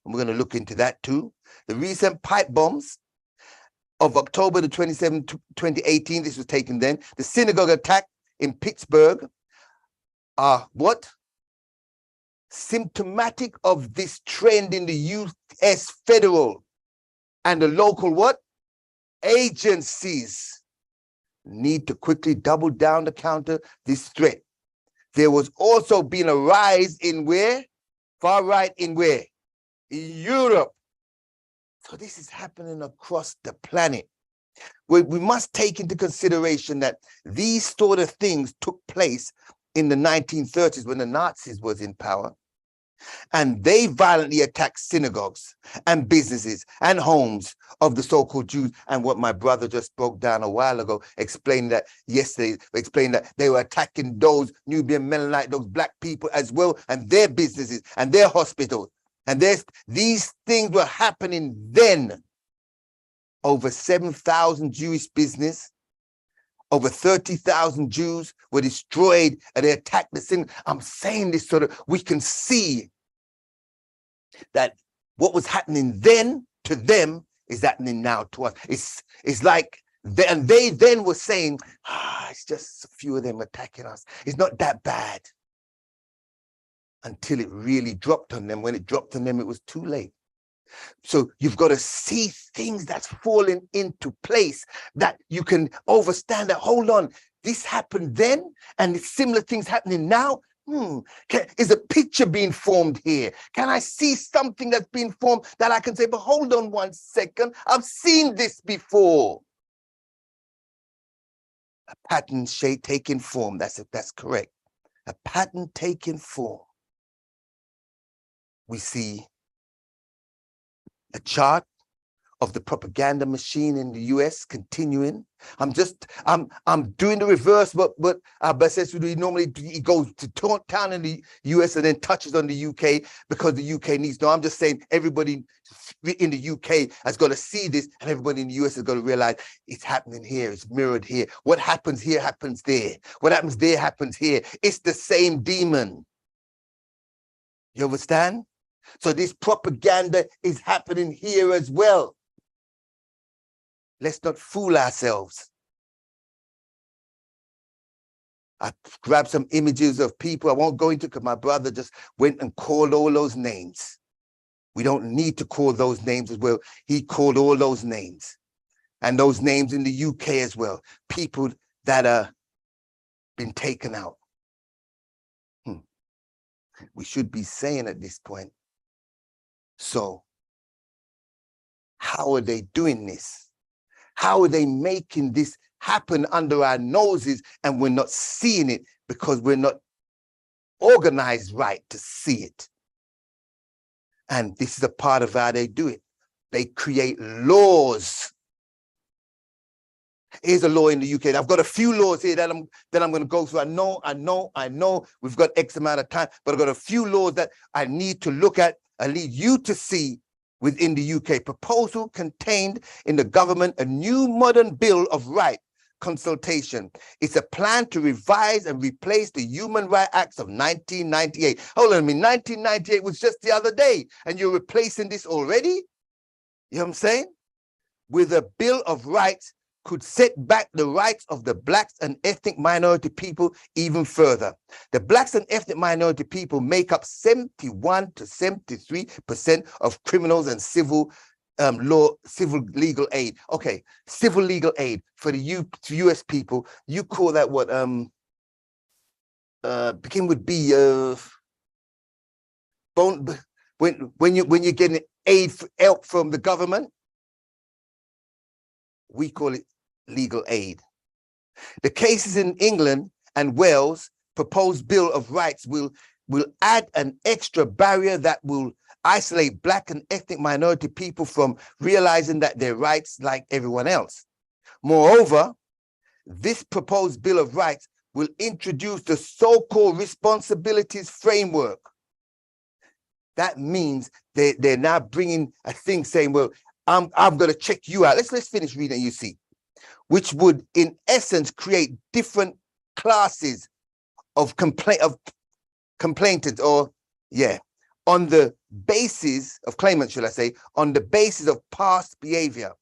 and we're going to look into that too. The recent pipe bombs of October the 27th, 2018, this was taken then. The synagogue attack in Pittsburgh are what? Symptomatic of this trend in the U.S. federal and the local what? Agencies need to quickly double down to counter this threat. There was also been a rise in where? Far right in where? In Europe. So this is happening across the planet. We must take into consideration that these sort of things took place in the 1930s when the Nazis was in power. And they violently attacked synagogues and businesses and homes of the so-called Jews. And what my brother just broke down a while ago, explained that yesterday, explained that they were attacking those Nubian Mennonite, those black people as well, and their businesses and their hospitals. And these things were happening then. Over 7,000 Jewish business, over 30,000 Jews were destroyed, and they attacked the synagogue. I'm saying this so that we can see that what was happening then to them is happening now to us. It's like, they then were saying, it's just a few of them attacking us. It's not that bad. Until it really dropped on them. When it dropped on them, it was too late. So you've got to see things that's falling into place that you can understand that, hold on, this happened then and similar things happening now. Is a picture being formed here? Can I see something that's being formed that I can say, but hold on one second, I've seen this before. A pattern taking form, that's correct. A pattern taking form. We see a chart of the propaganda machine in the US continuing. I'm doing the reverse, but says normally he goes to town in the US and then touches on the UK because the UK needs. No, I'm just saying everybody in the UK has got to see this, and everybody in the US has got to realize it's happening here, it's mirrored here. What happens here happens there. What happens there happens here. It's the same demon. You understand? So this propaganda is happening here as well. Let's not fool ourselves. I grabbed some images of people. I won't go into because my brother just went and called all those names. We don't need to call those names as well. He called all those names. And those names in the UK as well. People that are been taken out. We should be saying at this point, so how are they doing this? How are they making this happen under our noses and we're not seeing it because we're not organized right to see it? And this is a part of how they do it. They create laws. Here's a law in the UK. I've got a few laws here that I'm going to go through. I know we've got X amount of time, but I've got a few laws that I need to look at. I need you to see within the UK. Proposal contained in the government, a new modern bill of right consultation. It's a plan to revise and replace the Human Rights Acts of 1998. Hold on a minute, 1998 was just the other day, and you're replacing this already? You know what I'm saying? With a Bill of Rights could set back the rights of the blacks and ethnic minority people even further. The blacks and ethnic minority people make up 71 to 73% of criminals and civil legal aid. Okay, civil legal aid for the US people. You call that what? Begin with B. When you're getting aid help from the government, we call it legal aid. The cases in England and Wales proposed Bill of Rights will add an extra barrier that will isolate black and ethnic minority people from realizing that their rights like everyone else. Moreover, this proposed Bill of Rights will introduce the so-called responsibilities framework. That means they're now bringing a thing saying, well, I'm going to check you out. Let's finish reading, you see, which would in essence create different classes of complainants, or on the basis of claimants, should I say, on the basis of past behavior.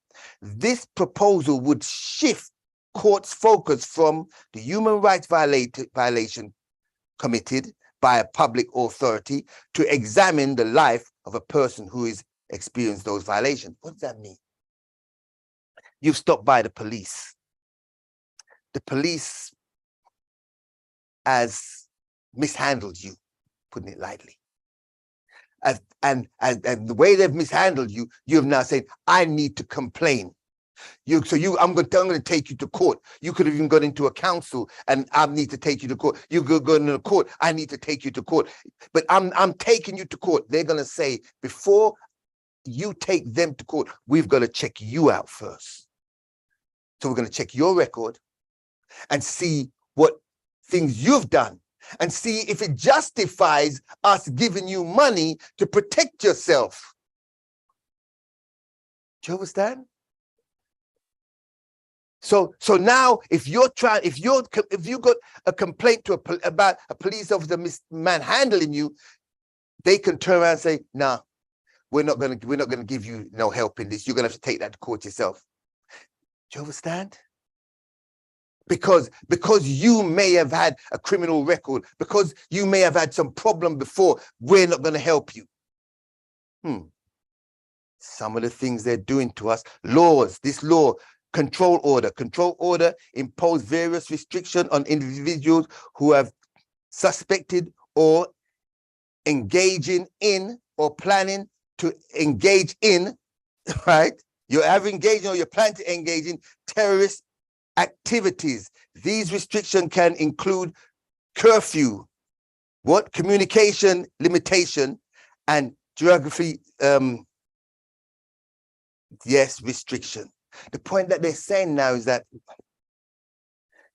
This proposal would shift court's focus from the human rights violation committed by a public authority to examine the life of a person who has experienced those violations. What does that mean? You've stopped by the police. The police has mishandled you, putting it lightly. And the way they've mishandled you, you have now said, I need to complain. I'm going to take you to court. You could have even got into a council, and I need to take you to court. You go into the court. I need to take you to court. But I'm taking you to court. They're going to say, before you take them to court, we've got to check you out first. So we're going to check your record and see what things you've done, and see if it justifies us giving you money to protect yourself. Do you understand? So now, if you got a complaint about a police officer manhandling you, they can turn around and say, "Nah, we're not gonna give you no help in this. You're gonna have to take that to court yourself." Do you understand? Because you may have had a criminal record, because you may have had some problem before, we're not going to help you. Some of the things they're doing to us, laws, this law, control order impose various restrictions on individuals who have suspected or engaging in or planning to engage in, right? You have engaged or you plan to engage in terrorist activities. These restrictions can include curfew, communication limitation, and geography, restriction. The point that they're saying now is that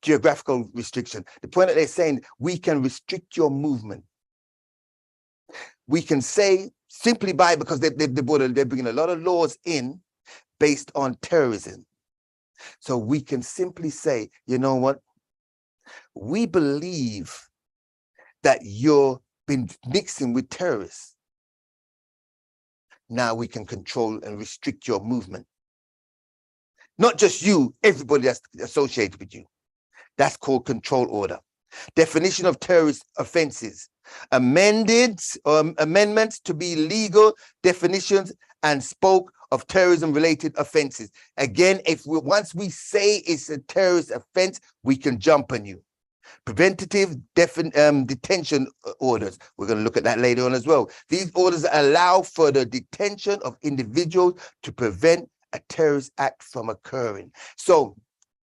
geographical restriction. The point that they're saying, we can restrict your movement. We can say simply because they're bringing a lot of laws in based on terrorism. So we can simply say, you know what? We believe that you've been mixing with terrorists. Now we can control and restrict your movement. Not just you, everybody that's associated with you. That's called control order. Definition of terrorist offenses. Amendments to be legal definitions and spoke of terrorism-related offenses. Again, once we say it's a terrorist offense, we can jump on you. Preventative detention orders. We're going to look at that later on as well. These orders allow for the detention of individuals to prevent a terrorist act from occurring. So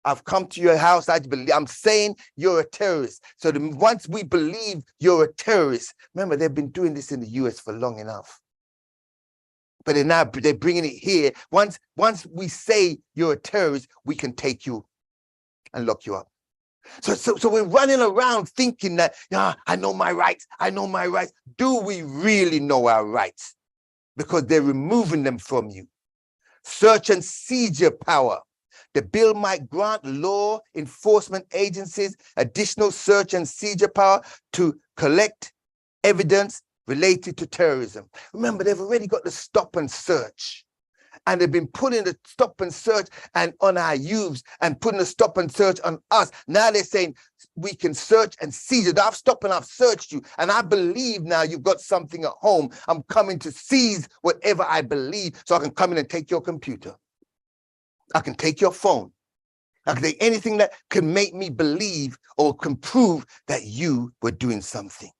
I've come to your house. I'm saying you're a terrorist. So once we believe you're a terrorist, remember, they've been doing this in the US for long enough. But they're bringing it here. Once we say you're a terrorist, we can take you and lock you up. So we're running around thinking that, I know my rights. I know my rights. Do we really know our rights? Because they're removing them from you. Search and seizure power. The bill might grant law enforcement agencies additional search and seizure power to collect evidence related to terrorism. Remember, they've already got the stop and search, and they've been putting the stop and search and on our youths and putting the stop and search on us. Now they're saying we can search and seize it. I've stopped and I've searched you, and I believe now you've got something at home. I'm coming to seize whatever I believe, so I can come in and take your computer. I can take your phone. I can take anything that can make me believe or can prove that you were doing something.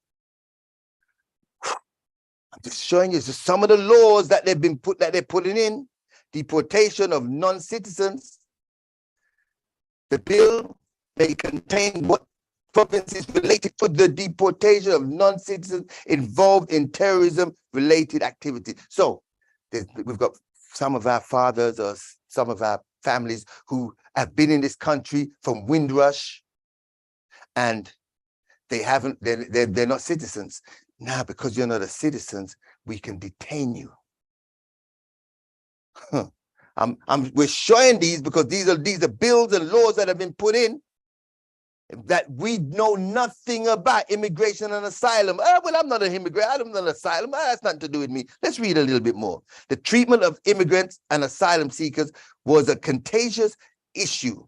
I'm just showing you some of the laws that they're putting in. Deportation of non-citizens. The bill may contain what provinces related to the deportation of non-citizens involved in terrorism-related activity. So we've got some of our fathers or some of our families who have been in this country from Windrush, and they're not citizens. Now, because you're not a citizen, we can detain you. We're showing these because these are bills and laws that have been put in that we know nothing about immigration and asylum. Oh, well, I'm not an immigrant. I'm not an asylum. That's nothing to do with me. Let's read a little bit more. The treatment of immigrants and asylum seekers was a contagious issue.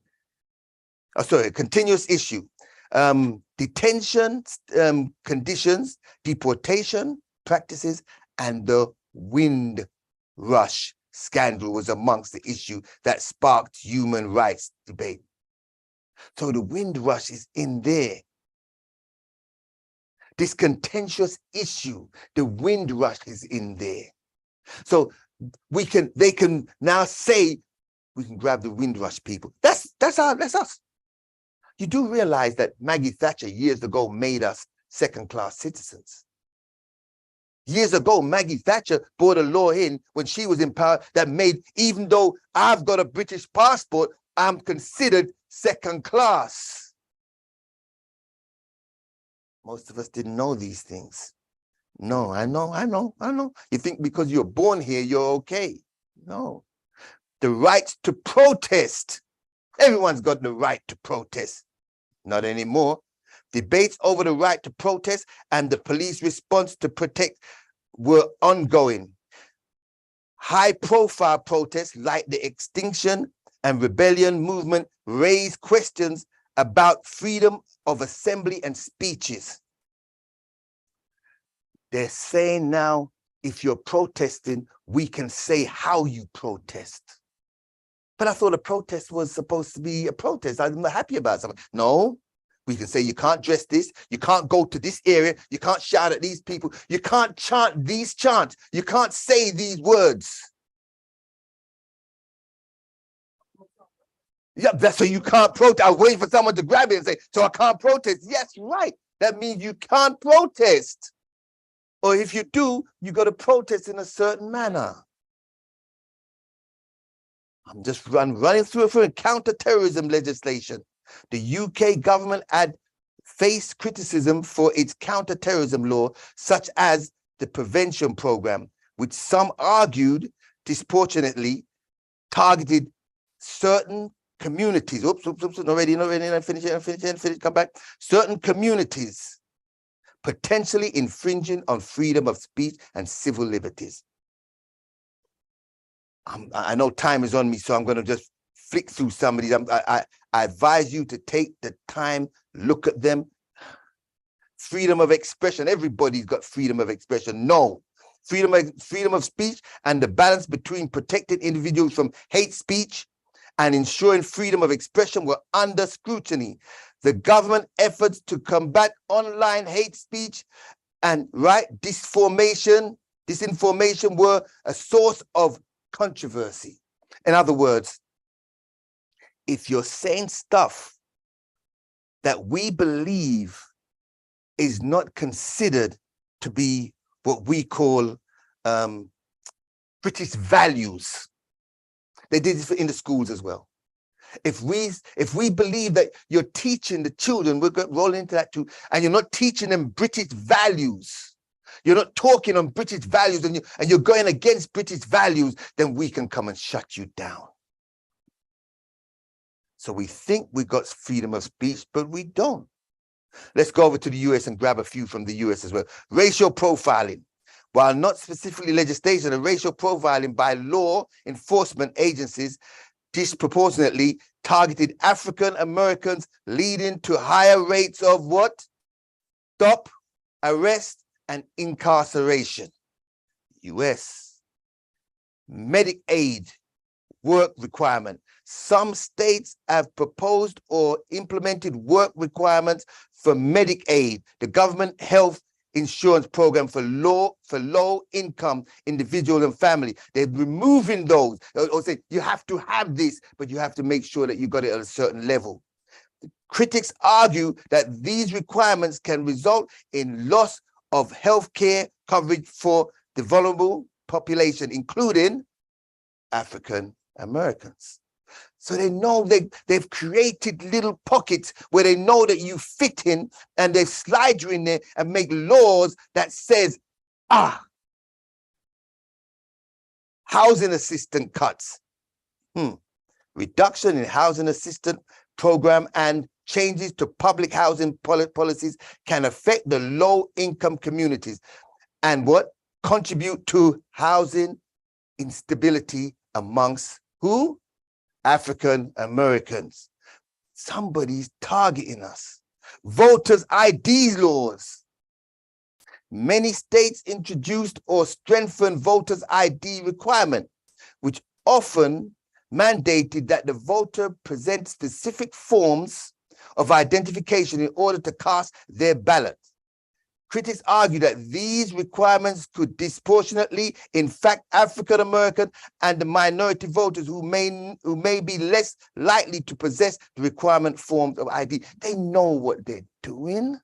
Oh, sorry, a continuous issue. Detention conditions, deportation practices, and the Windrush scandal was amongst the issue that sparked human rights debate. So the Windrush is in there. This contentious issue, the Windrush is in there. So they can now say, we can grab the Windrush people. That's us. You do realize that Maggie Thatcher years ago made us second-class citizens. Years ago, Maggie Thatcher brought a law in when she was in power that made, even though I've got a British passport, I'm considered second class. Most of us didn't know these things. No, I know. You think because you're born here, you're okay. No. The right to protest. Everyone's got the right to protest. Not anymore. Debates over the right to protest and the police response to protect were ongoing. High-profile protests like the Extinction and Rebellion movement raised questions about freedom of assembly and speeches. They're saying now, if you're protesting, we can say how you protest. But I thought a protest was supposed to be a protest. I'm happy about something. No, we can say you can't dress this, you can't go to this area, you can't shout at these people, you can't chant these chants, you can't say these words. Yeah, that's so you can't protest. I was waiting for someone to grab it and say, so I can't protest. Yes, right. That means you can't protest. Or if you do, you got to protest in a certain manner. I'm just running through it for counter-terrorism legislation. The UK government had faced criticism for its counter-terrorism law, such as the prevention program, which some argued disproportionately targeted certain communities. Finish, come back. Certain communities, potentially infringing on freedom of speech and civil liberties. I know time is on me, so I'm going to just flick through some of these. I advise you to take the time, look at them. Freedom of expression. Everybody's got freedom of expression. No. Freedom of speech and the balance between protecting individuals from hate speech and ensuring freedom of expression were under scrutiny. The government efforts to combat online hate speech and disinformation were a source of controversy. In other words, if you're saying stuff that we believe is not considered to be what we call British values, they did this in the schools as well. If we believe that you're teaching the children, we're going to roll into that too, and you're not teaching them British values, you're not talking on British values, and you're going against British values, then we can come and shut you down. So we think we got freedom of speech, but we don't. Let's go over to the US and grab a few from the US as well. Racial profiling. While not specifically legislation, a racial profiling by law enforcement agencies disproportionately targeted African Americans, leading to higher rates of what? Stop, arrest, and incarceration. US. Medicaid work requirement. Some states have proposed or implemented work requirements for Medicaid, the government health insurance program for low-income individuals and family. They're removing those, or say you have to have this, but you have to make sure that you got it at a certain level. Critics argue that these requirements can result in loss of health care coverage for the vulnerable population, including African Americans. So they know they've created little pockets where they know that you fit in, and they slide you in there and make laws that says, housing assistant cuts, reduction in housing assistant program and changes to public housing policies can affect the low-income communities and what contribute to housing instability amongst who? African Americans. Somebody's targeting us. Voters' ID laws. Many states introduced or strengthened voters' ID requirement, which often mandated that the voter present specific forms of identification in order to cast their ballot. Critics argue that these requirements could disproportionately impact African American and the minority voters who may be less likely to possess the requirement forms of ID. They know what they're doing.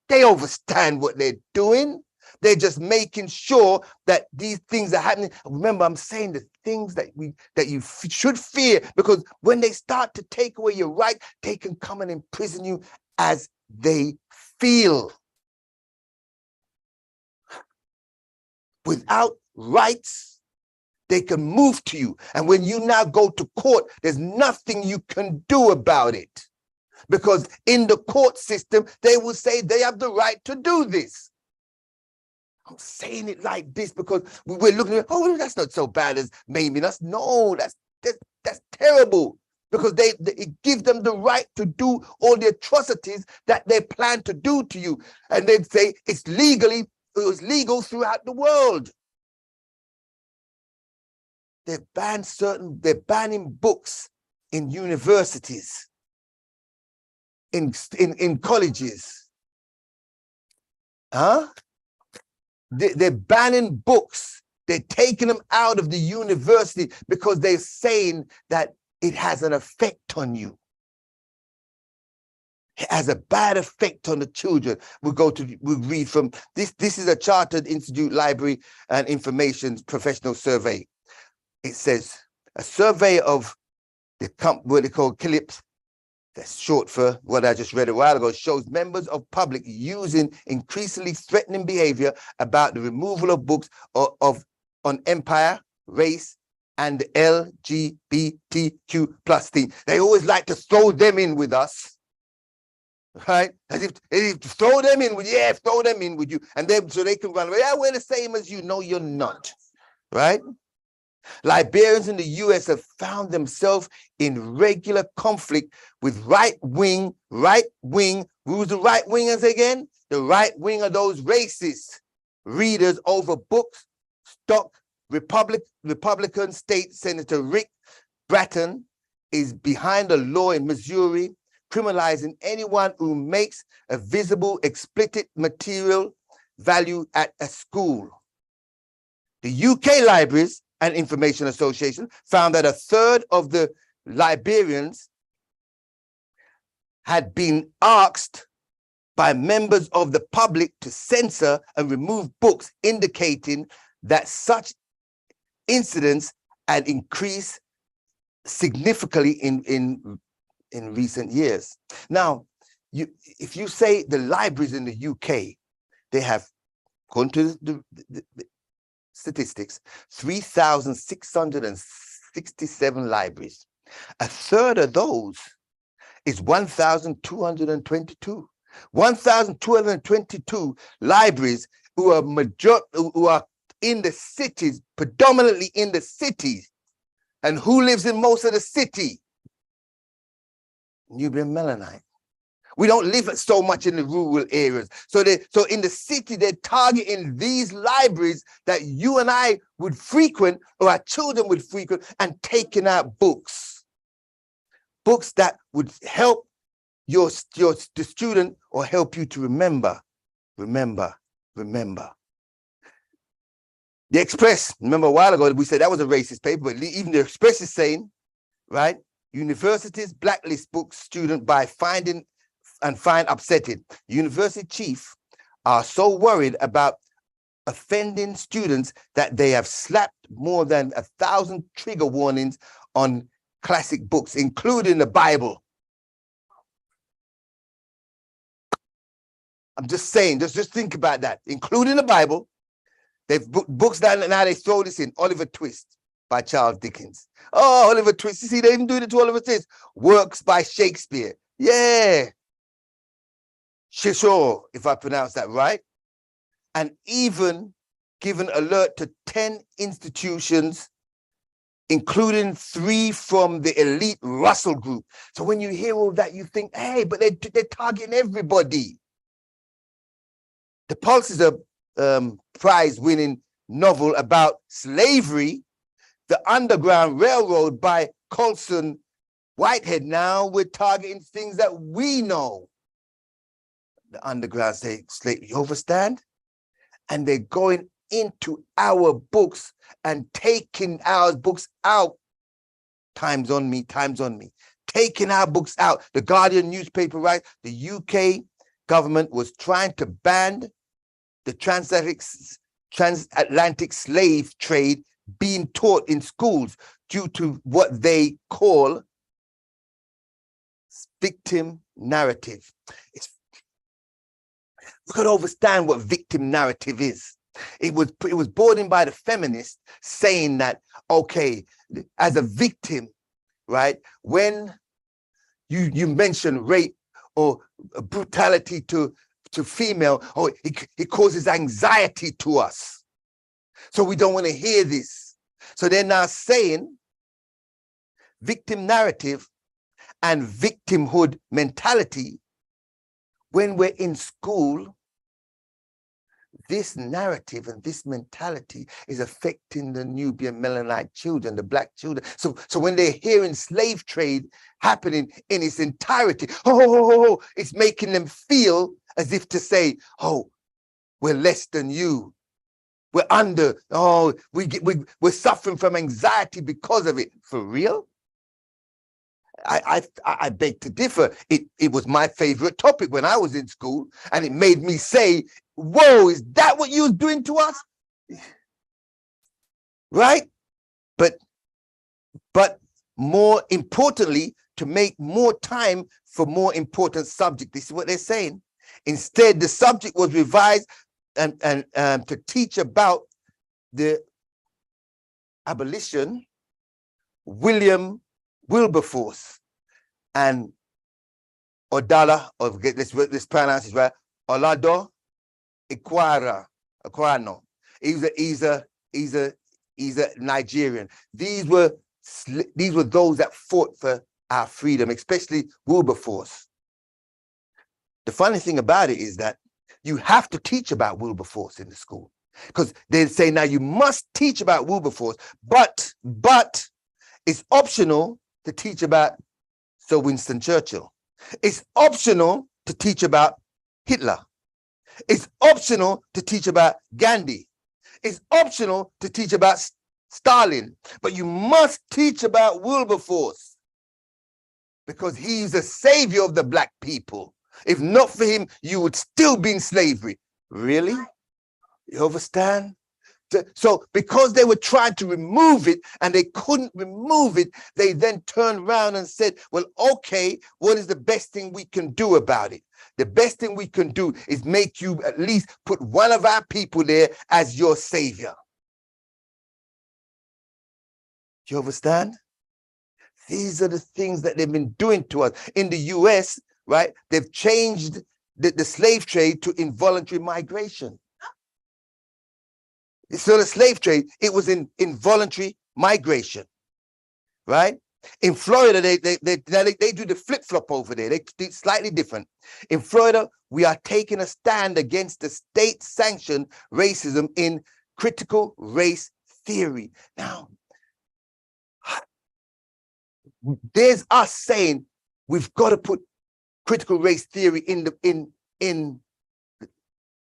They understand what they're doing. They're just making sure that these things are happening. Remember, I'm saying the things that you should fear, because when they start to take away your right, they can come and imprison you as they feel. Without rights, they can move to you. And when you now go to court, there's nothing you can do about it. Because in the court system, they will say they have the right to do this. I'm saying it like this because we're looking at, oh, that's not so bad as maiming us. No, that's terrible. Because it gives them the right to do all the atrocities that they plan to do to you. And they'd say it was legal throughout the world. They're banning books in universities, in colleges. They're banning books. They're taking them out of the university because they're saying that it has an effect on you. It has a bad effect on the children. We'll read from this. This is a Chartered Institute Library and Information Professional Survey. It says a survey of what they call CLIPS, that's short for what I just read a while ago, shows members of public using increasingly threatening behavior about the removal of books on empire, race, and the LGBTQ plus theme. They always like to throw them in with us. Right? As if throw them in with you, and then so they can run away. Yeah, we're the same as you. No, you're not. Right? Liberians in the US have found themselves in regular conflict with right wing. Who's the right wingers again? The right wing are those racist readers over books. Republican State Senator Rick Bratton is behind a law in Missouri criminalizing anyone who makes a visible explicit material value at a school. The UK Libraries and Information Association found that a third of the Liberians had been asked by members of the public to censor and remove books, indicating that such incidents had increased significantly in recent years. Now, if you say the libraries in the UK, they have, according to the statistics, 3,667 libraries. A third of those is 1,222. 1,222 libraries who are in the cities, predominantly in the cities. And who lives in most of the city? Nubian Mennonite. We don't live so much in the rural areas. So in the city, they're targeting these libraries that you and I would frequent, or our children would frequent, and taking out books. Books that would help the student or help you to remember. The Express, remember a while ago, we said that was a racist paper, but even the Express is saying, right? Universities blacklist book student by find upsetting. University chief are so worried about offending students that they have slapped more than 1,000 trigger warnings on classic books, including the Bible. I'm just saying, just think about that, including the Bible. They've books that now they throw this in. Oliver Twist by Charles Dickens. Oh, Oliver Twist. You see, they even do it to Oliver Twist. Works by Shakespeare. Yeah. Shisho, if I pronounce that right. And even given alert to 10 institutions, including 3 from the elite Russell Group. So when you hear all that, you think, hey, but they're targeting everybody. The Pulse is a prize-winning novel about slavery, the Underground Railroad by Colson Whitehead. Now we're targeting things that we know. The Underground Slave, you understand? And they're going into our books and taking our books out. Time's on me, taking our books out. The Guardian newspaper, right? The UK government was trying to ban the transatlantic slave trade being taught in schools due to what they call victim narrative. We could understand what victim narrative is. It was brought in by the feminists saying that, okay, as a victim, right, when you mention rape or brutality to female, it causes anxiety to us. So we don't want to hear this. So they're now saying victim narrative and victimhood mentality. When we're in school, this narrative and this mentality is affecting the Nubian Melanite children, the black children. So when they're hearing slave trade happening in its entirety, it's making them feel as if to say, oh, we're less than you. We're under, we're suffering from anxiety because of it. For real? I beg to differ. It was my favorite topic when I was in school, and it made me say, whoa, is that what you was doing to us? Right? But more importantly, to make more time for more important subject. This is what they're saying. Instead, the subject was revised and to teach about the abolition, William Wilberforce and Odala, or let's pronounce it right, Olado Equano. He's a Nigerian. These were those that fought for our freedom, especially Wilberforce. The funny thing about it is that you have to teach about Wilberforce in the school, because they say now you must teach about Wilberforce, but it's optional to teach about Sir Winston Churchill. It's optional to teach about Hitler. It's optional to teach about Gandhi. It's optional to teach about Stalin, but you must teach about Wilberforce because he's the savior of the black people. If not for him, you would still be in slavery. Really? You understand? So because they were trying to remove it and they couldn't remove it, they then turned around and said, well, okay, what is the best thing we can do about it? The best thing we can do is make you at least put one of our people there as your savior. Do you understand? These are the things that they've been doing to us. In the US, right, they've changed the slave trade to involuntary migration. So the slave trade, it was in involuntary migration, right? In Florida, they do the flip-flop over there. They do slightly different. In Florida, we are taking a stand against the state-sanctioned racism in critical race theory. Now, there's us saying we've got to put critical race theory in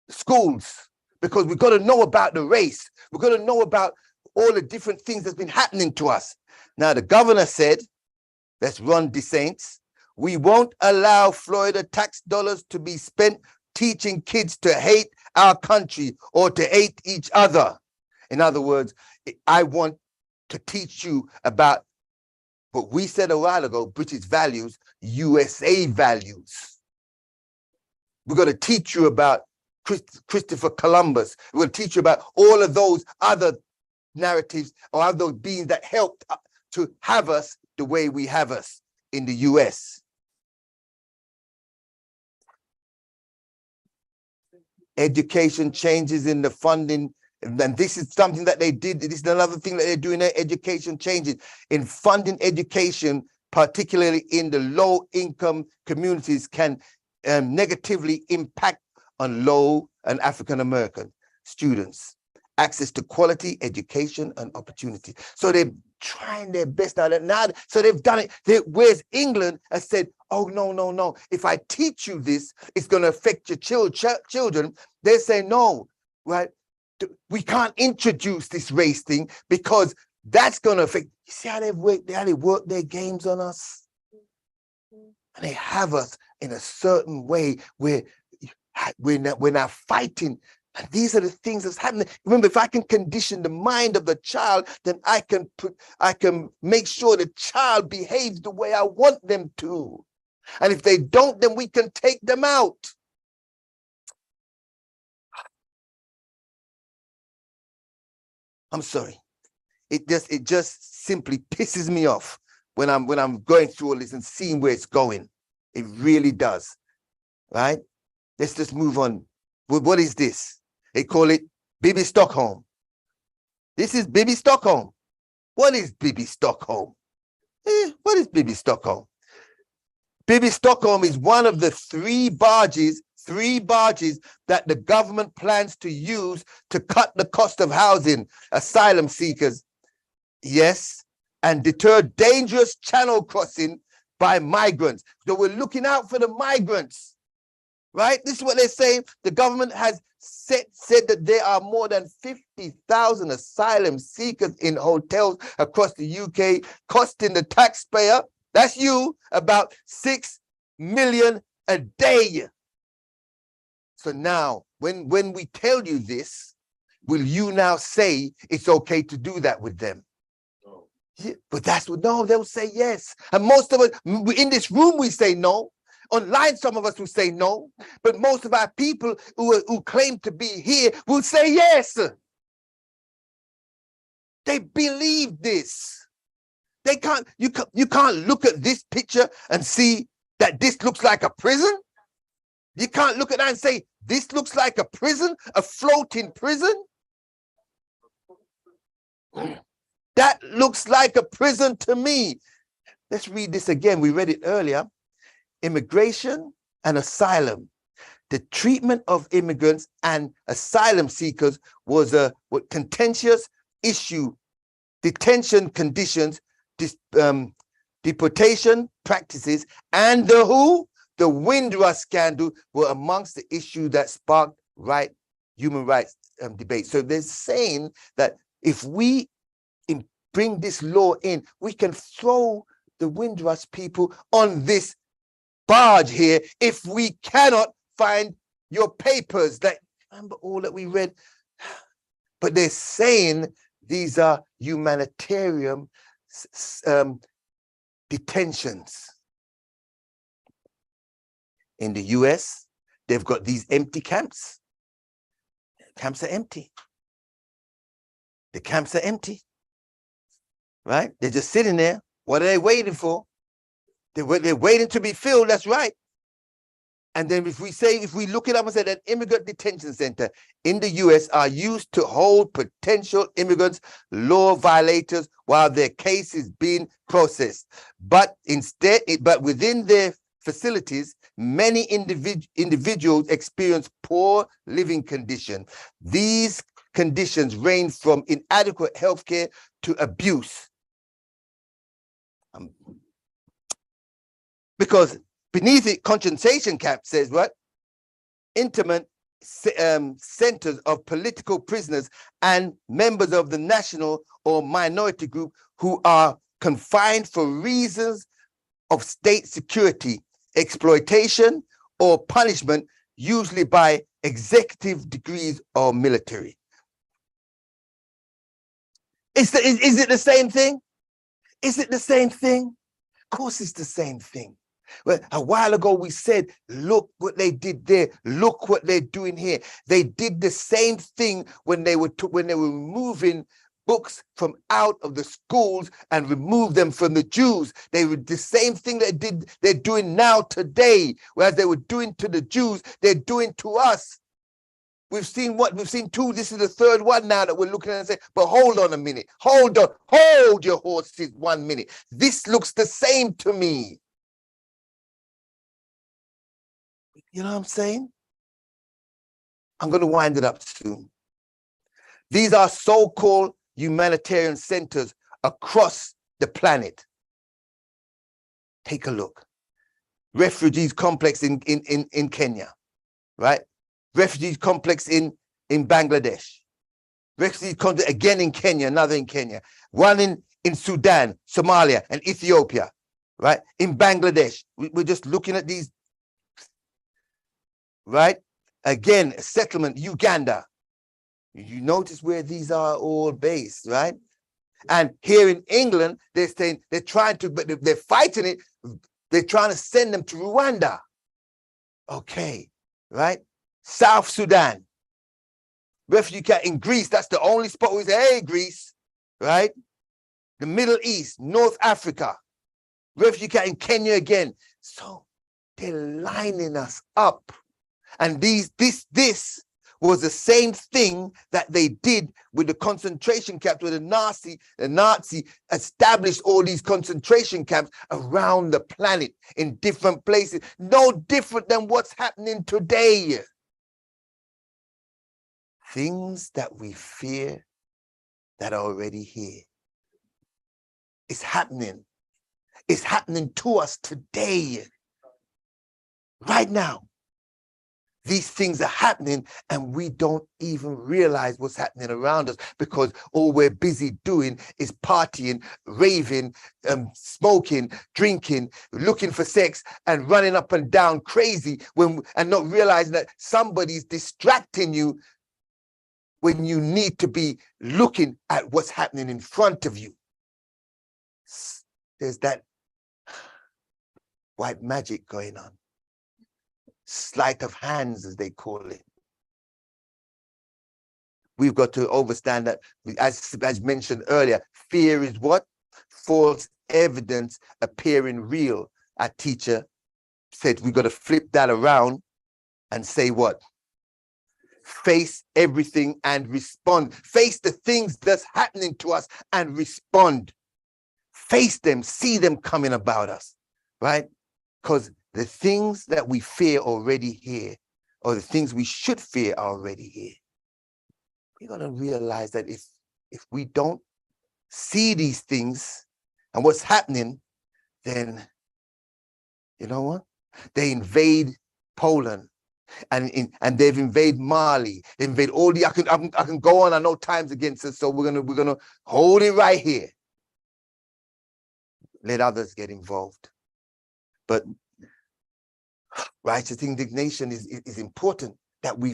schools, because we've got to know about the race. We've got to know about all the different things that's been happening to us. Now, the governor said, that's Ron DeSantis, we won't allow Florida tax dollars to be spent teaching kids to hate our country or to hate each other. In other words, I want to teach you about what we said a while ago, British values, USA values. We're going to teach you about Christopher Columbus. We're going to teach you about all of those other narratives or other those beings that helped to have us the way we have us in the US. education changes in the funding. And this is something that they did. This is another thing that they're doing. Their education changes in funding education, particularly in the low-income communities, can negatively impact on low and African-American students' access to quality education and opportunity. So they're trying their best now. So they've done it. Whereas England has said, oh, no, no, no. If I teach you this, it's going to affect your children. They say, no, right? We can't introduce this race thing because that's going to affect. You see how they work their games on us? And they have us in a certain way where we're not fighting. And these are the things that's happening. Remember, if I can condition the mind of the child, then I can make sure the child behaves the way I want them to. And if they don't, then we can take them out. I'm sorry. It just simply pisses me off when I'm going through all this and seeing where it's going. It really does. Right? Let's just move on. What is this? They call it Bibi Stockholm. This is Bibi Stockholm. What is Bibi Stockholm? What is Bibi Stockholm? Bibi Stockholm is one of the three barges that the government plans to use to cut the cost of housing asylum seekers, yes, and deter dangerous channel crossing by migrants. So we're looking out for the migrants, right? This is what they're saying. The government has said that there are more than 50,000 asylum seekers in hotels across the UK, costing the taxpayer, that's you, about 6 million a day. So now, when we tell you this, will you now say it's okay to do that with them? No. Yeah, but that's what, no, they'll say yes. And most of us, in this room, we say no. Online, some of us will say no. But most of our people who claim to be here will say yes. They believe this. They can't, you can't look at this picture and see that this looks like a prison. You can't look at that and say, this looks like a prison, a floating prison. That looks like a prison to me. Let's read this again. We read it earlier. Immigration and asylum. The treatment of immigrants and asylum seekers was a contentious issue. Detention conditions, deportation practices, and the Windrush scandal were amongst the issues that sparked human rights debate. So they're saying that if we bring this law in, we can throw the Windrush people on this barge here if we cannot find your papers. That, remember all that we read? But they're saying these are humanitarian detentions. In the US, they've got these empty camps. Camps are empty. The camps are empty, right? They're just sitting there. What are they waiting for? They're waiting to be filled, that's right. And then if we look it up and say that immigrant detention center in the US are used to hold potential immigrants, law violators, while their case is being processed. But within their facilities, many individuals experience poor living conditions. These conditions range from inadequate healthcare to abuse. Because beneath it, concentration camp says what? Intimate centers of political prisoners and members of the national or minority group who are confined for reasons of state security, exploitation, or punishment, usually by executive degrees or military. Is it the same thing? Is it the same thing? Of course it's the same thing. Well, a while ago we said, look what they did there. Look what they're doing here. They did the same thing when they were removing books from out of the schools and remove them from the Jews. They were the same thing they're doing now today. Whereas they were doing to the Jews, they're doing to us. We've seen what? We've seen two. This is the third one now that we're looking at and say, but hold on a minute. Hold on. Hold your horses 1 minute. This looks the same to me. You know what I'm saying? I'm going to wind it up soon. These are so-called humanitarian centers across the planet. Take a look. Refugees complex in Kenya, right? Refugees complex in Bangladesh. Refugees complex again in Kenya, another in Kenya. One in Sudan, Somalia, and Ethiopia, right? In Bangladesh, we're just looking at these, right? Again, a settlement, Uganda. You notice where these are all based, right? And here in England, they're saying they're trying to, but they're fighting it. They're trying to send them to Rwanda. Okay, right? South Sudan. Refugee camp in Greece, that's the only spot we say, hey, Greece, right? The Middle East, North Africa. Refugee camp in Kenya again. So they're lining us up. And this was the same thing that they did with the concentration camps, where the Nazi established all these concentration camps around the planet in different places. No different than what's happening today. Things that we fear that are already here. It's happening. It's happening to us today. Right now. These things are happening and we don't even realize what's happening around us, because all we're busy doing is partying, raving, smoking, drinking, looking for sex and running up and down crazy and not realizing that somebody's distracting you when you need to be looking at what's happening in front of you. There's that white magic going on. Sleight of hands, as they call it. We've got to understand that, as mentioned earlier, fear is what? False evidence appearing real. Our teacher said we've got to flip that around and say what? Face everything and respond. Face the things that's happening to us and respond. Face them, see them coming about us, right? Because the things that we fear already here, or the things we should fear are already here. We're going to realize that if we don't see these things and what's happening, then, you know what? They invade Poland, and they've invaded Mali. They invade all the. I can go on. I know time's against us, so we're gonna hold it right here. Let others get involved, but righteous indignation is important, that we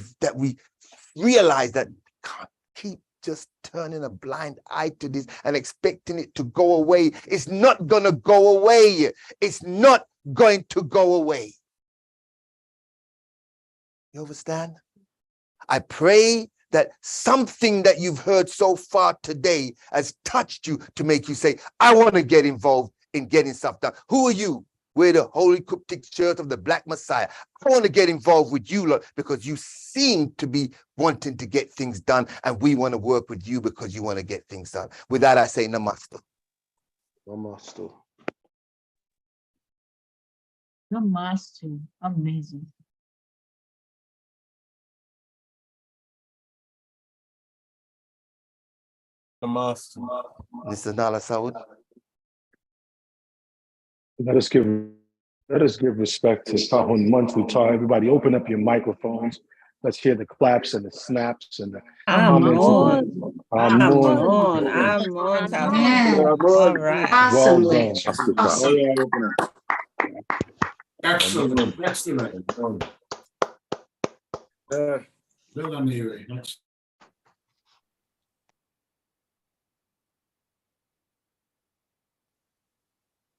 realize that can't keep just turning a blind eye to this and expecting it to go away. It's not going to go away. It's not going to go away. You understand? I pray that something that you've heard so far today has touched you to make you say, I want to get involved in getting stuff done. Who are you? We're the Holy Cryptic Church of the Black Messiah. I want to get involved with you, Lord, because you seem to be wanting to get things done, and we want to work with you because you want to get things done. With that, I say namaste. Namaste. Namaste. Amazing. Namaste. Mr. Nala Saud. Let us give respect to Sahun Muntutar. Everybody open up your microphones. Let's hear the claps and the snaps and the comments. Amun. All right. Well done. Excellent. Excellent. Well done, Neri.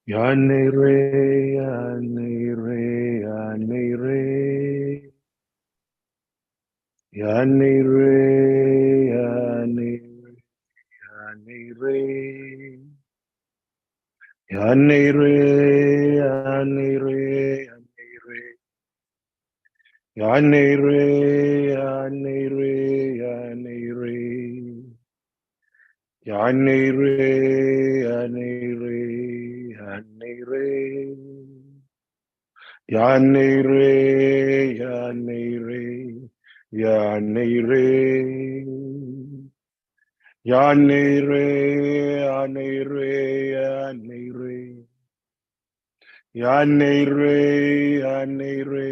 Ya ne re, ya ne re, ya ne re. Ya ne re, ya ne re, ya ne re. Ya ne re, ya ne re, ya ne re. Ya ne re, ya ne Anere, anere, anere. Yanere, yanere, yanere. Yanere, yanere, yanere. Yanere, yanere,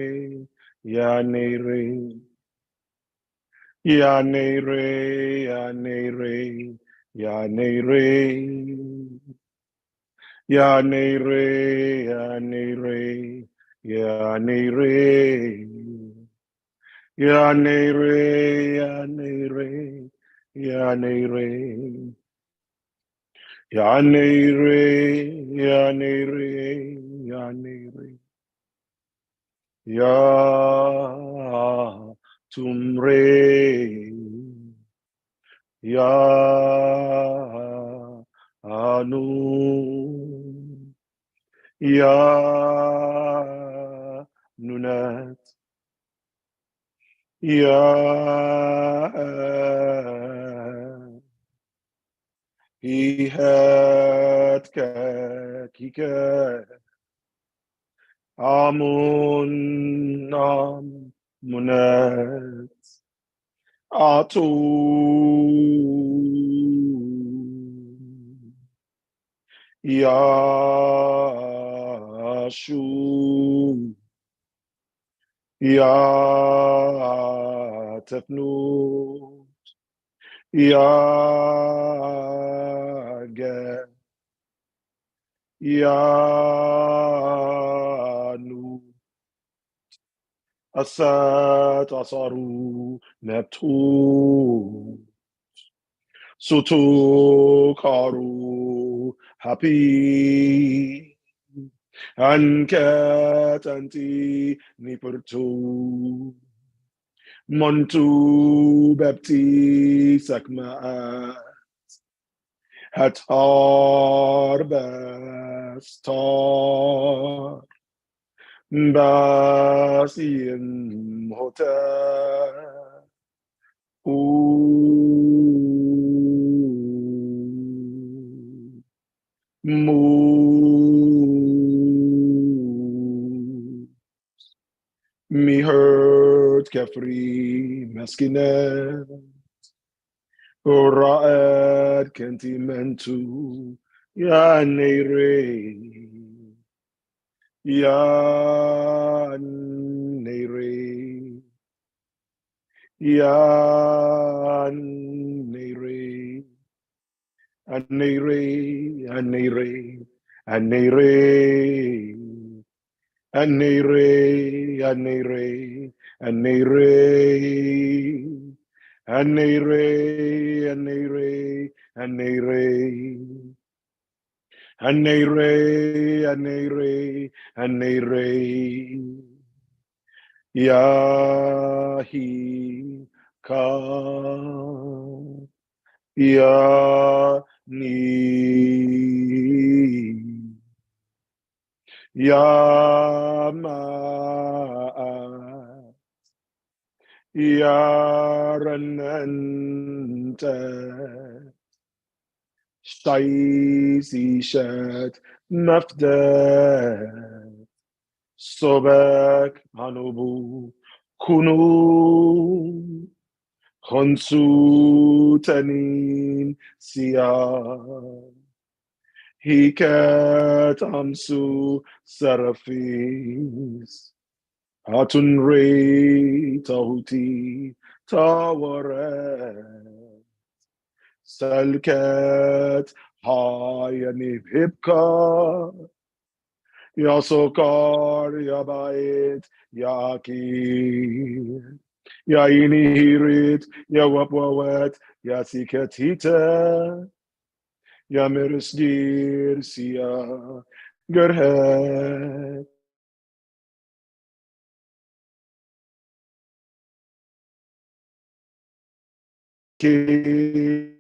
yanere. Yanere, yanere, yanere. Yanere, yanere, yanere. Yanere, yanere, yanere. Yanere, yanere, yanere. Ya tumre. Ya anu. Ya nunat. Ya ihat kakika amun nam munat atu yashu ya tefnu ya ga Yanu Asat Asaru Neptu Sutu Karu Happy Ankat Anti Nipertu Montu Bapti Sakma Hatar Bastar Basim Hotel Mu Mi hurt Kafri Maskine Ra'ad Kentimentu Ya Neire Ya Nere, Ya Nere, Anere, Anere, Anere, Anere, Anere, Anere, Anere, Anere, Anere. Anere, anere, anere. Yahi ka ya ni yama yarananta shaisi shat mafda Sobek Hanubu Kunu Honsu Tanin Sia Hikat Amsu Serafis Hatun Re Tahuti Taware Salkat Hayanib Hipka Yasokar, Yabait, Yaki, Yainihirit, Yawapwawet, Yasikatita, Yamirisgir, Sia, Gerhet, Ki,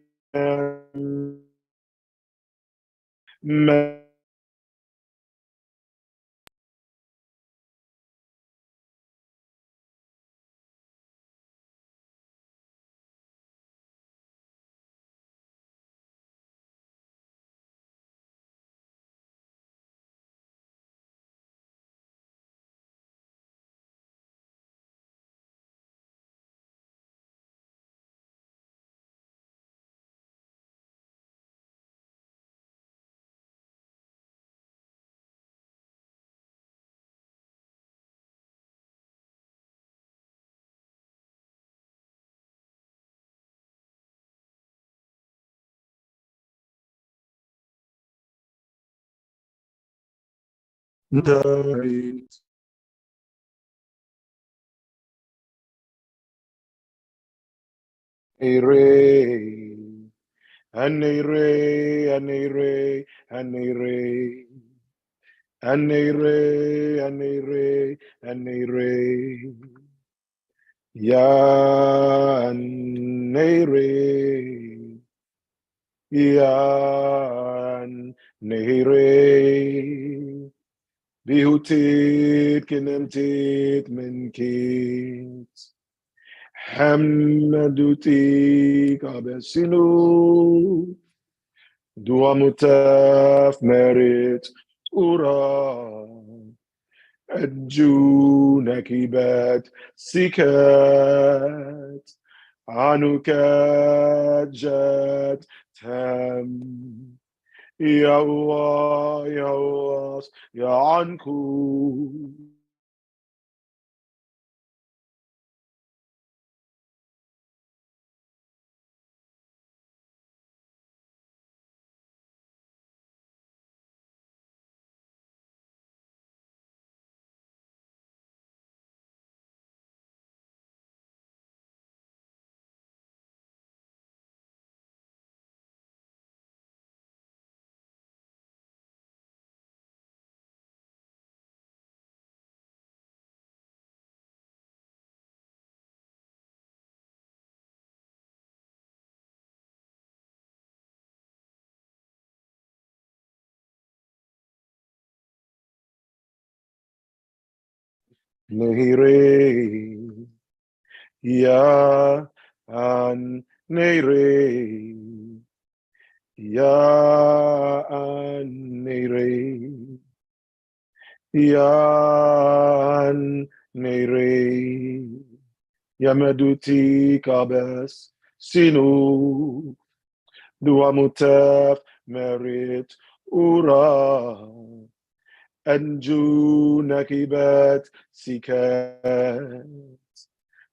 night. A ray, and a ray, and a ray, and a ray, and a ray, and a ray, and a ray. Yan a ray, yan a ray. Bihutit kinemtit menkit. Hammaduti kabesinu. Duamutaf merit ura. Adjunakibet sikat. Anukat tam. Yahweh, Yahweh, Yanku. Nehire, ya an nere, ya an nere, ya an nere, Yamaduti kabes sinu, duamutef merit ura. Anju nakibet sikat,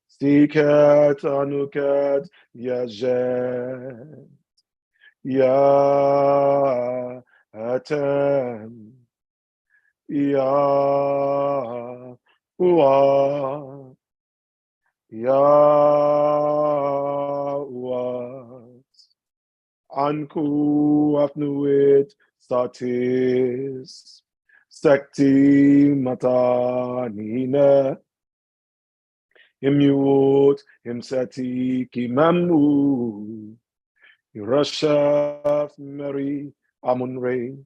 sikat anukat yajet, ya atem, ya uwa, ya uwa. Anku afnuit satis. Sakti matanina imut imsati kimamu Rashaf Mary Amunre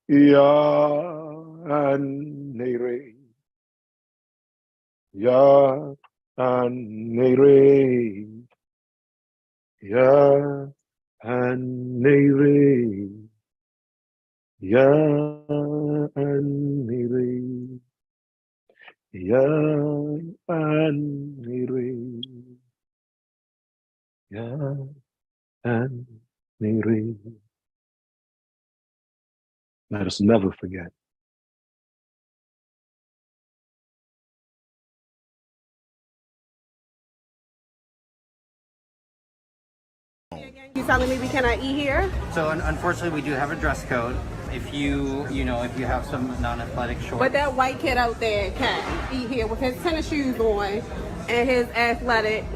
Ya Nere Ya Nere Ya Nere Ya Nere Ya Nere Ya Nere. Let us never forget. You telling me we cannot eat here? So unfortunately, we do have a dress code. If you have some non-athletic shorts. But that white kid out there can eat here with his tennis shoes on and his athletic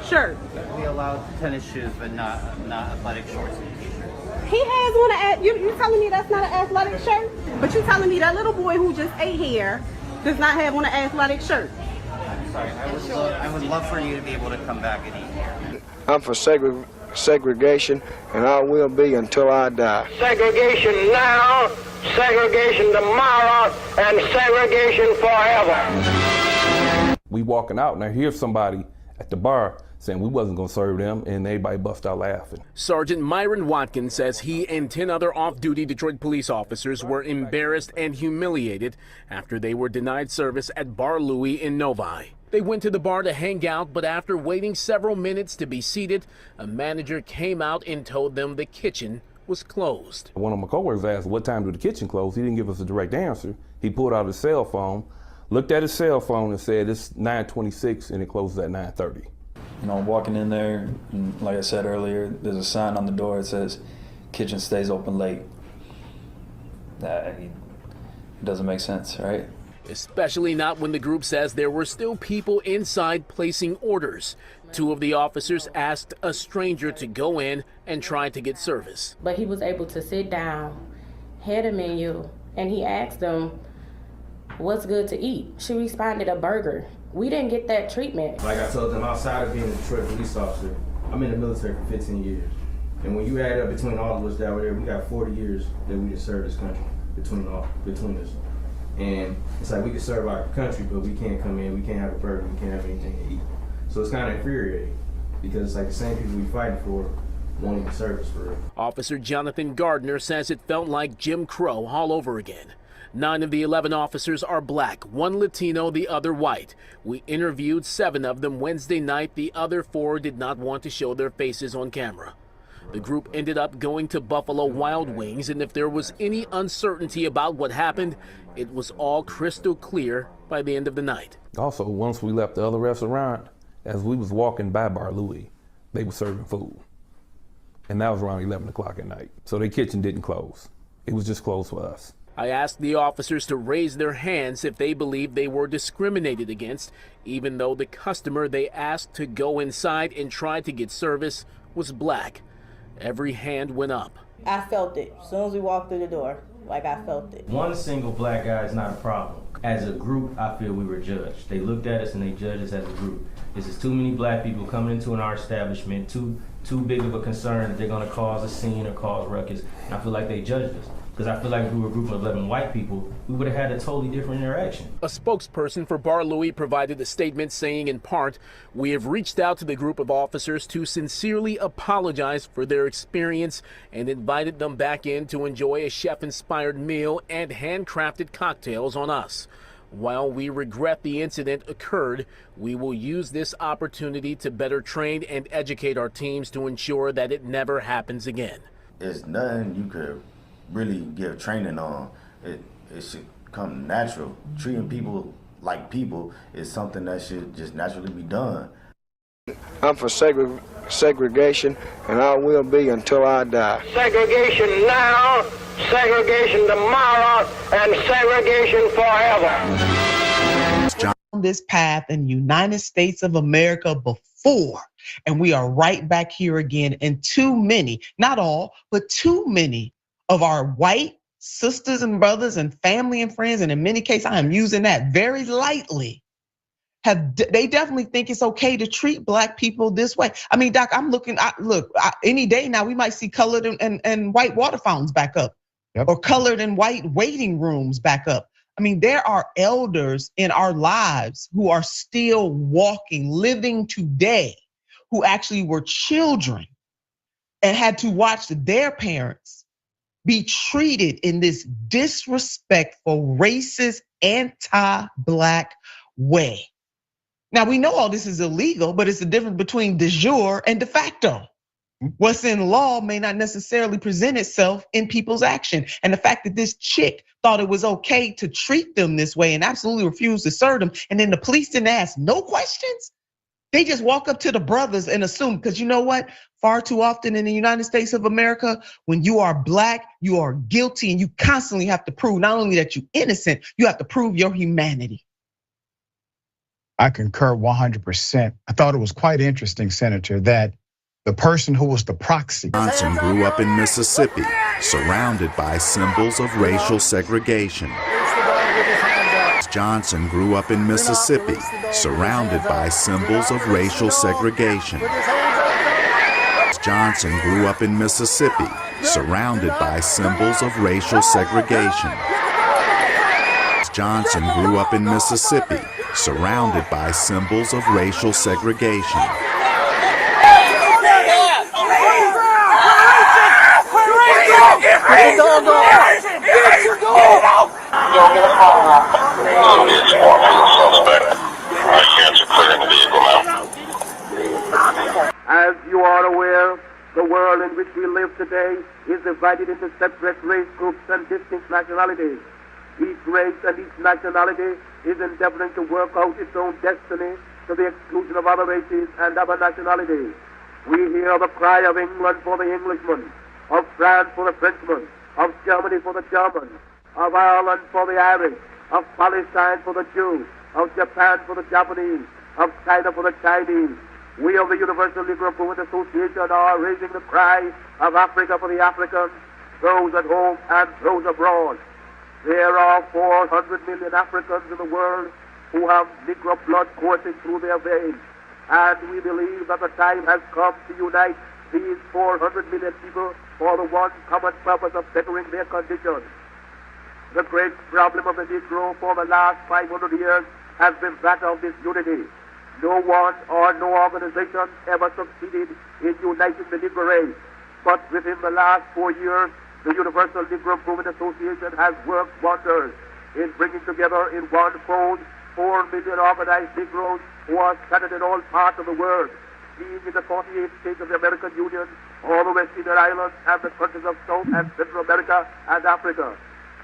shirt. We allow tennis shoes, but not athletic shorts and t-shirts. He has on you telling me that's not an athletic shirt? But you telling me that little boy who just ate here does not have on an athletic shirt? I'm sorry. I would love for you to be able to come back and eat here. I'm for segregation, and I will be until I die. Segregation now, segregation tomorrow, and segregation forever. We walking out, and I hear somebody at the bar saying we wasn't going to serve them, and everybody bust out laughing. Sergeant Myron Watkins says he and 10 other off-duty Detroit police officers were embarrassed and humiliated after they were denied service at Bar Louie in Novi. They went to the bar to hang out, but after waiting several minutes to be seated, a manager came out and told them the kitchen was closed. One of my coworkers asked, what time did the kitchen close? He didn't give us a direct answer. He pulled out his cell phone, looked at his cell phone and said, it's 9:26 and it closes at 9:30. You know, walking in there, and like I said earlier, there's a sign on the door that says, kitchen stays open late. It doesn't make sense, right? Especially not when the group says there were still people inside placing orders. Two of the officers asked a stranger to go in and try to get service. But he was able to sit down, had a menu, and he asked them, what's good to eat? She responded, a burger. We didn't get that treatment. Like I told them, outside of being a Detroit police officer, I'm in the military for 15 years. And when you add up between all of us that were there, we got 40 years that we just served this country between us. And it's like we can serve our country, but we can't come in, we can't have a burger, we can't have anything to eat. So it's kind of infuriating because it's like the same people we fighting for wanting to serve us for real. Officer Jonathan Gardner says it felt like Jim Crow all over again. 9 of the 11 officers are black, 1 Latino, the other white. We interviewed 7 of them Wednesday night. The other 4 did not want to show their faces on camera. The group ended up going to Buffalo Wild Wings, and if there was any uncertainty about what happened, it was all crystal clear by the end of the night. Also, once we left the other restaurant, as we was walking by Bar Louie, they were serving food. And that was around 11 o'clock at night. So their kitchen didn't close. It was just closed for us. I asked the officers to raise their hands if they believed they were discriminated against, even though the customer they asked to go inside and try to get service was black. Every hand went up. I felt it. As soon as we walked through the door, like I felt it. One single black guy is not a problem. As a group, I feel we were judged. They looked at us and they judged us as a group. This is too many black people coming into our establishment, too big of a concern that they're gonna cause a scene or cause ruckus. And I feel like they judged us. Because I feel like if we were a group of 11 white people, we would have had a totally different interaction. A spokesperson for Bar Louie provided a statement saying, in part, we have reached out to the group of officers to sincerely apologize for their experience and invited them back in to enjoy a chef-inspired meal and handcrafted cocktails on us. While we regret the incident occurred, we will use this opportunity to better train and educate our teams to ensure that it never happens again. There's nothing you could really give training on. It should come natural. Treating people like people is something that should just naturally be done. I'm for segregation, and I will be until I die. Segregation now, segregation tomorrow, and segregation forever. On this path in the United States of America before, and we are right back here again. And too many, not all, but too many of our white sisters and brothers and family and friends, and in many cases, I am using that very lightly, they definitely think it's okay to treat black people this way. I mean, Doc, I'm looking, any day now we might see colored and white water fountains back up, or colored and white waiting rooms back up. I mean, there are elders in our lives who are still walking, living today, who actually were children and had to watch their parents be treated in this disrespectful, racist, anti-black way. Now, we know all this is illegal, but it's the difference between de jure and de facto. What's in law may not necessarily present itself in people's action. And the fact that this chick thought it was okay to treat them this way and absolutely refused to serve them, and then the police didn't ask no questions. They just walk up to the brothers and assume, because you know what? Far too often in the United States of America, when you are black, you are guilty, and you constantly have to prove not only that you're innocent, you have to prove your humanity. I concur 100%. I thought it was quite interesting, Senator, that the person who was the proxy. Johnson grew up in Mississippi, surrounded by symbols of racial segregation. Johnson grew up in Mississippi, surrounded by symbols of racial segregation. Johnson grew up in Mississippi, surrounded by symbols of racial segregation. Johnson grew up in Mississippi, surrounded by symbols of racial segregation. As you are aware, the world in which we live today is divided into separate race groups and distinct nationalities. Each race and each nationality is endeavoring to work out its own destiny to the exclusion of other races and other nationalities. We hear the cry of England for the Englishman, of France for the Frenchman, of Germany for the German. of Ireland for the Irish, of Palestine for the Jews, of Japan for the Japanese, of China for the Chinese. We of the Universal Negro Movement Association are raising the cry of Africa for the Africans, those at home and those abroad. There are 400 million Africans in the world who have Negro blood coursing through their veins. And we believe that the time has come to unite these 400 million people for the one common purpose of bettering their condition. The great problem of the Negro for the last 500 years has been that of disunity. No one or no organization ever succeeded in uniting the Negro race. But within the last 4 years, the Universal Negro Movement Association has worked wonders in bringing together in one fold 4 million organized Negroes who are scattered in all parts of the world, being in the 48 states of the American Union, all the West Indian Islands, and the countries of South and Central America and Africa.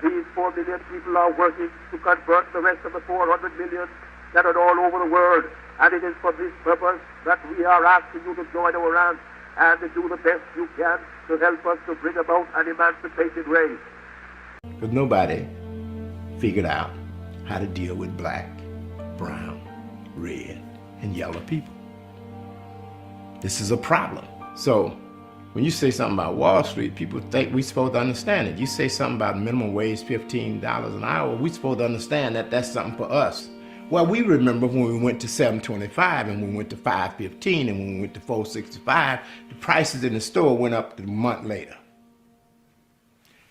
These 4 million people are working to convert the rest of the 400 million scattered all over the world. And it is for this purpose that we are asking you to join our ranks and to do the best you can to help us to bring about an emancipated race. Because nobody figured out how to deal with black, brown, red, and yellow people. This is a problem. So when you say something about Wall Street, people think we're supposed to understand it. You say something about minimum wage, $15 an hour, we're supposed to understand that that's something for us. Well, we remember when we went to $7.25 and when we went to $5.15 and when we went to $4.65, the prices in the store went up a month later.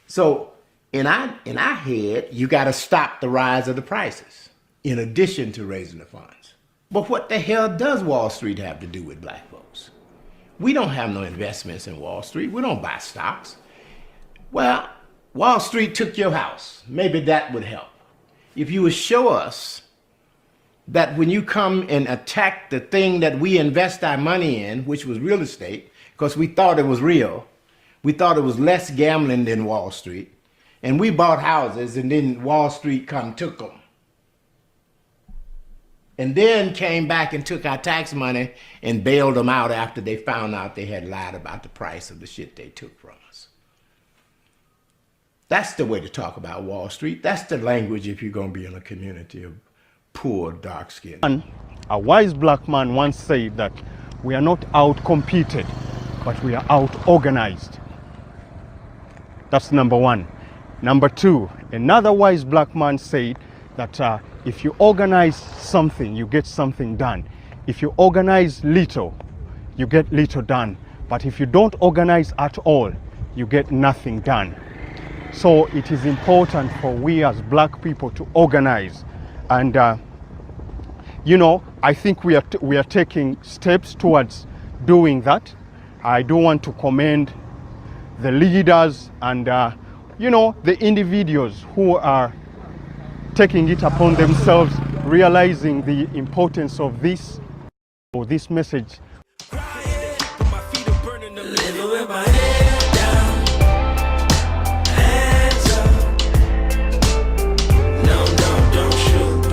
So in our head, you got to stop the rise of the prices in addition to raising the funds. But what the hell does Wall Street have to do with black folks? We don't have no investments in Wall Street. We don't buy stocks. Well, Wall Street took your house. Maybe that would help. If you would show us that when you come and attack the thing that we invest our money in, which was real estate, because we thought it was real, we thought it was less gambling than Wall Street, and we bought houses and then Wall Street come took them. And then came back and took our tax money and bailed them out after they found out they had lied about the price of the shit they took from us. That's the way to talk about Wall Street. That's the language if you're going to be in a community of poor, dark skin. A wise black man once said that we are not out competed, but we are out organized. That's number one. Number two, another wise black man said that if you organize something, you get something done. If you organize little, you get little done. But if you don't organize at all, you get nothing done. So it is important for we as black people to organize. And you know, I think we are taking steps towards doing that. I do want to commend the leaders and you know, the individuals who are taking it upon themselves, realizing the importance of this message